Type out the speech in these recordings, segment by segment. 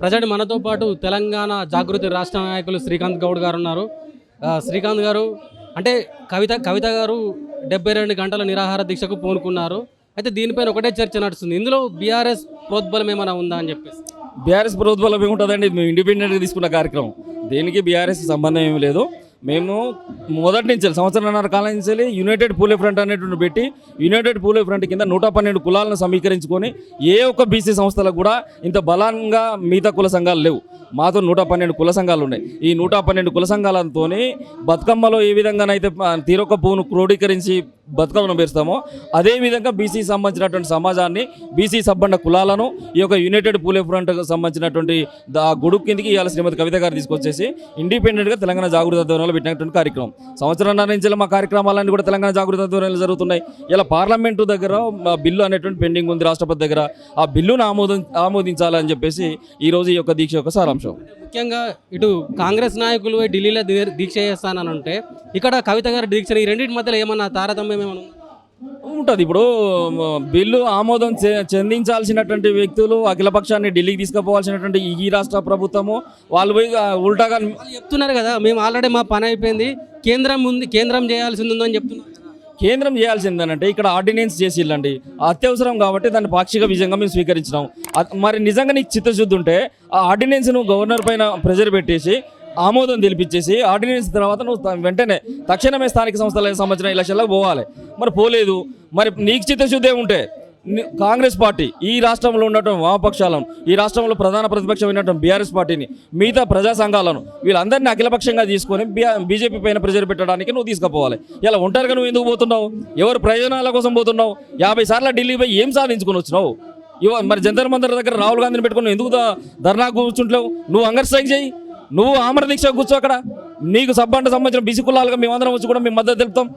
Present మనతో పాటు తెలంగాణ జాగృతి రాష్ట్ర నాయకులు శ్రీకాంత్ గౌడ్ గారు ఉన్నారు. శ్రీకాంత్ గారు అంటే కవిత గారు 72 గంటల నిరాహార దీక్షకు పూనుకున్నారు. అయితే దీనిపైన ఒకటే చర్చ నడుస్తుంది. ఇందులో బీఆర్ఎస్ ప్రోద్బలం ఏమైనా ఉందా అని చెప్పేసి. బీఆర్ఎస్ ప్రోద్బలం ఏముంటుందండి? మేము ఇండిపెండెంట్గా తీసుకున్న కార్యక్రమం, దేనికి బీఆర్ఎస్ సంబంధం ఏమీ లేదు. మేము మొదటి నుంచి సంవత్సరంన్నర కాలం నుంచి యునైటెడ్ పూలే ఫ్రంట్ అనేటువంటి పెట్టి యునైటెడ్ పూలే ఫ్రంట్ కింద 112 కులాలను సమీకరించుకొని ఏ ఒక్క బీసీ సంస్థలకు కూడా ఇంత బలంగా మిగతా కుల సంఘాలు లేవు. మాతో 112 కుల సంఘాలు ఉన్నాయి. ఈ 112 కుల సంఘాలతో బతుకమ్మలో ఏ విధంగానైతే తీరొక్క పువ్వును క్రోడీకరించి బతుకమ్మను పేరుస్తామో అదేవిధంగా బీసీ సంబంధించినటువంటి సమాజాన్ని, బీసీ సబ్బండ కులాలను ఈ యొక్క యునైటెడ్ పూలే ఫ్రంట్కి సంబంధించినటువంటి గొడుగు కిందికి ఇవాళ శ్రీమతి కవిత గారు తీసుకొచ్చేసి ఇండిపెండెంట్గా తెలంగాణ జాగృతి ఆధ్వర్యంలో పెట్టినటువంటి కార్యక్రమం. సంవత్సరంన్నర నుంచి మా కార్యక్రమాలన్నీ కూడా తెలంగాణ జాగృతి ఆధ్వర్యంలో జరుగుతున్నాయి. ఇలా పార్లమెంటు దగ్గర బిల్లు అనేటువంటి పెండింగ్ ఉంది, రాష్ట్రపతి దగ్గర. ఆ బిల్లును ఆమోదించాలని చెప్పేసి ఈరోజు ఈ యొక్క దీక్ష యొక్క సారాంశం. ముఖ్యంగా ఇటు కాంగ్రెస్ నాయకులు ఢిల్లీలో దీక్ష చేస్తానని అంటే ఇక్కడ కవిత గారి దీక్ష, ఈ రెండింటి మధ్యలో ఏమన్నా తారతమ్యం ఏమన్నా ఉంటుంది? ఇప్పుడు బిల్లు ఆమోదం చెందించాల్సినటువంటి వ్యక్తులు అఖిలపక్షాన్ని ఢిల్లీకి తీసుకుపోవాల్సినటువంటి ఈ రాష్ట్ర ప్రభుత్వము వాళ్ళు పోయి ఉల్టాగా చెప్తున్నారు కదా, మేము ఆల్రెడీ మా పని అయిపోయింది, కేంద్రం చేయాల్సింది ఉందని చెప్తున్నారు. కేంద్రం చేయాల్సిందేనంటే ఇక్కడ ఆర్డినెన్స్ చేసిల్లండి, అత్యవసరం కాబట్టి దాన్ని పాక్షిక విజయంగా మేము స్వీకరించినాం. మరి నిజంగా నీకు చిత్తశుద్ధి ఉంటే ఆ ఆర్డినెన్స్ను గవర్నర్ పైన ప్రెజర్ పెట్టేసి ఆమోదం తెలిపించేసి ఆర్డినెన్స్ తర్వాత నువ్వు వెంటనే తక్షణమే స్థానిక సంస్థలకు సంబంధించిన ఎలక్షన్లకు పోవాలి. మరి పోలేదు. మరి నీకు చిత్తశుద్ధి ఉంటే కాంగ్రెస్ పార్టీ ఈ రాష్ట్రంలో ఉన్నటువంటి వామపక్షాలను, ఈ రాష్ట్రంలో ప్రధాన ప్రతిపక్షమైనటువంటి బీఆర్ఎస్ పార్టీని, మిగతా ప్రజా సంఘాలను వీళ్ళందరినీ అఖిలపక్షంగా తీసుకొని బీజేపీ పైన ప్రెజర్ పెట్టడానికి నువ్వు తీసుకుపోవాలి. ఇలా ఒంటరిగా నువ్వు ఎందుకు పోతున్నావు? ఎవరు ప్రయోజనాల కోసం పోతున్నావు? 50 సార్లు ఢిల్లీ పోయి ఏం సాధించుకొని వచ్చినావు? మరి జంతర్ మంతర్ దగ్గర రాహుల్ గాంధీని పెట్టుకుని ఎందుకు ధర్నా కూర్చుంటావు? నువ్వు అంగర్ స్ట్రైక్ చేయి, నువ్వు ఆమర దీక్ష కూర్చో. అక్కడ నీకు సబ్బండ సంబంధించిన బీసీ కులాలుగా మేమందరం వచ్చి కూడా మేము మద్దతు తెలుపుతాం.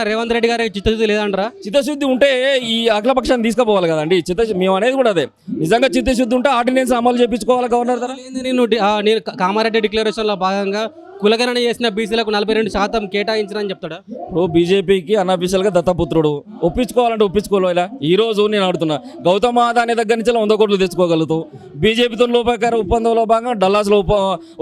రేవంత్ రెడ్డి గారి చిత్తశుద్ధి లేదంటారా? చిత్తశుద్ధి ఉంటే ఈ అఖిలపక్షాన్ని తీసుకుపోవాలి కదండి. మేము అనేది కూడా అదే. నిజంగా చిత్తశుద్ధి ఉంటే ఆర్డినెన్స్ అమలు చేయించుకోవాలి గవర్నర్ ద్వారా. నేను కామారెడ్డి డిక్లరేషన్లో భాగంగా కులగణన చేసిన బీసీలకు 42% కేటాయించని చెప్తాడా? ఇప్పుడు బీజేపీకి అన్అఫీషియల్గా దత్తపుత్రుడు, ఒప్పించుకోవాలంటే ఒప్పించుకోలేలా. ఈ రోజు నేను అడుగుతున్నా, గౌతమ్ అదానీ దగ్గర నుంచి 100 కోట్లు తెచ్చుకోగలుగుతావు. బీజేపీతో లోపాకార ఒప్పందంలో భాగంగా డల్లాస్లో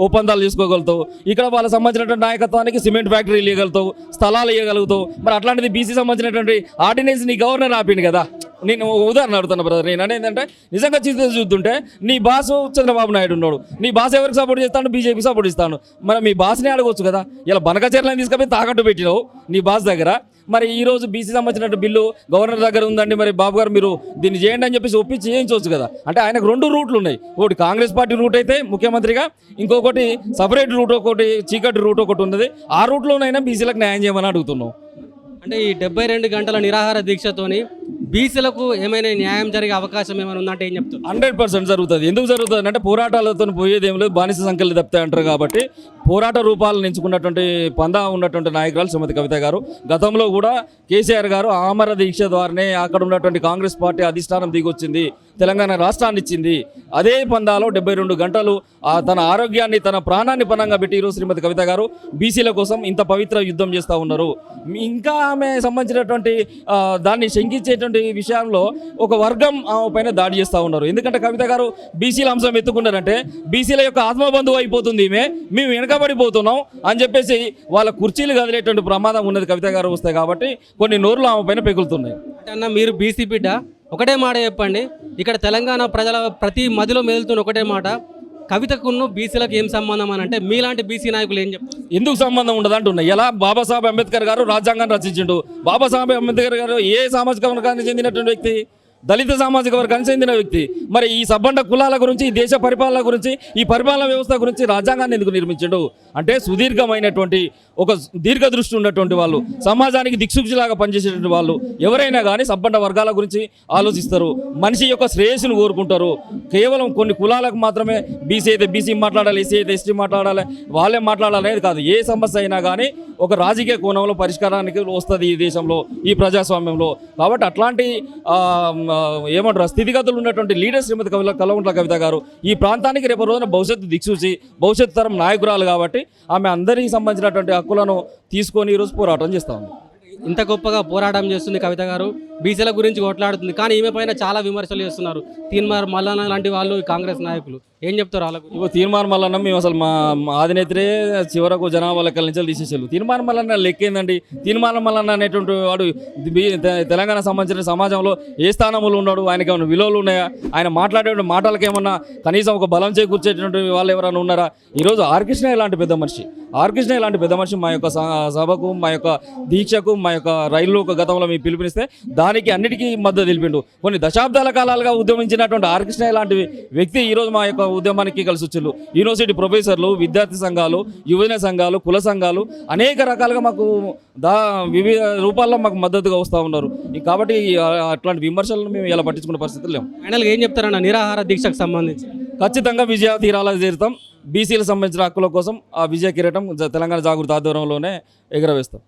ఒప్పందాలు చేసుకోగలుగుతావు. ఇక్కడ వాళ్ళకి సంబంధించినటువంటి నాయకత్వానికి సిమెంట్ ఫ్యాక్టరీ ఇవ్వగలుగుతావు, స్థలాలు ఇవ్వగలుగుతావు. మరి అట్లాంటిది బీసీ సంబంధించినటువంటి ఆర్డినెన్స్ నీ గవర్నర్ ఆపిండు కదా. నేను ఉదాహరణ అడుగుతున్నా బ్రదర్. నేను అనేది ఏంటంటే నిజంగా చూస్తుంటే నీ బాసు చంద్రబాబు నాయుడు ఉన్నాడు, నీ బాస్ ఎవరికి సపోర్ట్ చేస్తాడు? బీజేపీ సపోర్ట్ ఇస్తాను. మరి మీ బాస్ని అడగవచ్చు కదా. ఇలా బనకచర్లను తీసుకొని తాకట్టు పెట్టినావు నీ బాస్ దగ్గర. మరి ఈ రోజు బీసీ సంబంధించిన బిల్లు గవర్నర్ దగ్గర ఉందండి, మరి బాబు గారు మీరు దీన్ని చేయండి అని చెప్పేసి ఒప్పించి చేయించవచ్చు కదా. అంటే ఆయనకు 2 రూట్లు ఉన్నాయి. ఒకటి కాంగ్రెస్ పార్టీ రూట్ అయితే ముఖ్యమంత్రిగా, ఇంకొకటి సపరేట్ రూట్, ఒకటి చీకటి రూట్ ఒకటి ఉన్నది. ఆ రూట్లోనైనా బీసీలకు న్యాయం చేయమని అడుగుతున్నావు. అంటే ఈ 72 గంటల నిరాహార దీక్షతోని బీసీలకు ఏమైనా న్యాయం జరిగే అవకాశం ఏమైనా ఉందంటే ఏం చెప్తారు? 100% జరుగుతుంది. ఎందుకు జరుగుతుంది అంటే పోరాటాలతో పోయేది ఏం లేదు, బానిస సంఖ్యలు తప్పితే అంటారు. కాబట్టి పోరాట రూపాలను ఎంచుకున్నటువంటి పందా ఉన్నటువంటి నాయకురాలు శ్రీమతి కవిత గారు. గతంలో కూడా కేసీఆర్ గారు ఆమర దీక్ష ద్వారానే అక్కడ ఉన్నటువంటి కాంగ్రెస్ పార్టీ అధిష్టానం దిగొచ్చింది, తెలంగాణ రాష్ట్రాన్ని ఇచ్చింది. అదే పందాలో 72 గంటలు తన ఆరోగ్యాన్ని, తన ప్రాణాన్ని పణంగా పెట్టి ఈరోజు శ్రీమతి కవిత గారు బీసీల కోసం ఇంత పవిత్ర యుద్ధం చేస్తూ ఉన్నారు. ఇంకా ఆమె సంబంధించినటువంటి దాన్ని శంకించేటువంటి విషయంలో ఒక వర్గం ఆమె పైన దాడి చేస్తూ ఉన్నారు. ఎందుకంటే కవిత గారు బీసీల అంశం ఎత్తుకున్నారంటే బీసీల యొక్క ఆత్మబంధువు అయిపోతుంది ఈమె, మేము వెనకబడిపోతున్నాం అని చెప్పేసి వాళ్ళ కుర్చీలు కదిలేటువంటి ప్రమాదం ఉన్నది కవిత గారు వస్తాయి. కాబట్టి కొన్ని నోర్లు ఆమె పైన పెగులుతున్నాయి. అంటే అన్న, మీరు బీసీ బిడ్డ, ఒకటే మాట చెప్పండి. ఇక్కడ తెలంగాణ ప్రజల ప్రతి మదిలో మెదులుతున్న ఒకటే మాట, కవితకును బీసీలకు ఏం సంబంధం అని అంటే మీలాంటి బీసీ నాయకులు ఏం చెప్తారు? ఎందుకు సంబంధం ఉండదు అంటున్నాయి. ఎలా బాబాసాహెబ్ అంబేద్కర్ గారు రాజ్యాంగాన్ని రచించిండు. బాబాసాహెబ్ అంబేద్కర్ గారు ఏ సామాజిక వర్గానికి చెందినటువంటి వ్యక్తి? దళిత సామాజిక వర్గానికి చెందిన వ్యక్తి. మరి ఈ సబ్బండ కులాల గురించి, ఈ దేశ పరిపాలన గురించి, ఈ పరిపాలన వ్యవస్థ గురించి రాజ్యాంగాన్ని ఎందుకు నిర్మించాడు? అంటే సుదీర్ఘమైనటువంటి ఒక దీర్ఘదృష్టి ఉన్నటువంటి వాళ్ళు, సమాజానికి దిక్సూచిలాగా పనిచేసేటువంటి వాళ్ళు ఎవరైనా కానీ సబ్బండ వర్గాల గురించి ఆలోచిస్తారు, మనిషి యొక్క శ్రేయస్సును కోరుకుంటారు. కేవలం కొన్ని కులాలకు మాత్రమే బీసీ అయితే బీసీ మాట్లాడాలి, ఎస్సీ అయితే ఎస్టీ మాట్లాడాలి, వాళ్ళే మాట్లాడాలి అనేది కాదు. ఏ సమస్య అయినా కానీ ఒక రాజకీయ కోణంలో పరిష్కారానికి వస్తుంది ఈ దేశంలో, ఈ ప్రజాస్వామ్యంలో. కాబట్టి అట్లాంటి ఏమంటారు స్థితిగతులు ఉన్నటువంటి లీడర్ శ్రీమతి కల్వకుంట్ల కవిత గారు ఈ ప్రాంతానికి రేపు రోజున భవిష్యత్తు దిక్సూచి, భవిష్యత్తు తరం నాయకురాలు. కాబట్టి ఆమె అందరికీ సంబంధించినటువంటి హక్కులను తీసుకొని ఈరోజు పోరాటం చేస్తూ ఉంది. ఇంత గొప్పగా పోరాటం చేస్తుంది కవిత గారు, బీసీల గురించి కొట్లాడుతుంది. కానీ ఈమె పైన చాలా విమర్శలు చేస్తున్నారు తీన్మార్ మల్లన్న లాంటి వాళ్ళు, కాంగ్రెస్ నాయకులు. ఏం చెప్తారు వాళ్ళకు? ఇగో తీర్మానం మల్లన్న మేము అసలు మా అధినేత్రే చివరకు జనాభా లెక్కల నుంచి తీసేసారు. తీర్మానం మల్లన్న లెక్క ఏందండి? తీర్మానం మల్లన్న అనేటువంటి వాడు తెలంగాణ సంబంధించిన సమాజంలో ఏ స్థానంలో ఉన్నాడు? ఆయనకి ఏమైనా విలువలు ఉన్నాయా? ఆయన మాట్లాడే మాటలకు ఏమన్నా కనీసం ఒక బలం చేకూర్చేటువంటి వాళ్ళు ఎవరైనా ఉన్నారా? ఈరోజు ఆర్ కృష్ణ ఇలాంటి పెద్ద మనిషి, మా యొక్క సభకు, మా యొక్క దీక్షకు, మా యొక్క రైలు ఒక గతంలో మేము పిలుపునిస్తే దానికి అన్నిటికీ మద్దతు తెలిపిండు. కొన్ని దశాబ్దాల కాలాలుగా ఉద్యమించినటువంటి ఆర్ కృష్ణ లాంటి వ్యక్తి ఈరోజు మా యొక్క ఉద్యమానికి కలిసి వచ్చారు. యూనివర్సిటీ ప్రొఫెసర్లు, విద్యార్థి సంఘాలు, యువజన సంఘాలు, కుల సంఘాలు అనేక రకాలుగా మాకు వివిధ రూపాల్లో మాకు మద్దతుగా వస్తూ ఉన్నారు. కాబట్టి అట్లాంటి విమర్శలను మేము ఇలా పట్టించుకునే పరిస్థితులు లేవు. ఫైనల్గా ఏం చెప్తారన్న నిరాహార దీక్షకు సంబంధించి? ఖచ్చితంగా విజయ తీరాలకు చేరుతాం. బీసీలకు సంబంధించిన హక్కుల కోసం ఆ విజయ కిరీటం తెలంగాణ జాగృతి ఆధ్వర్యంలోనే ఎగరవేస్తాం.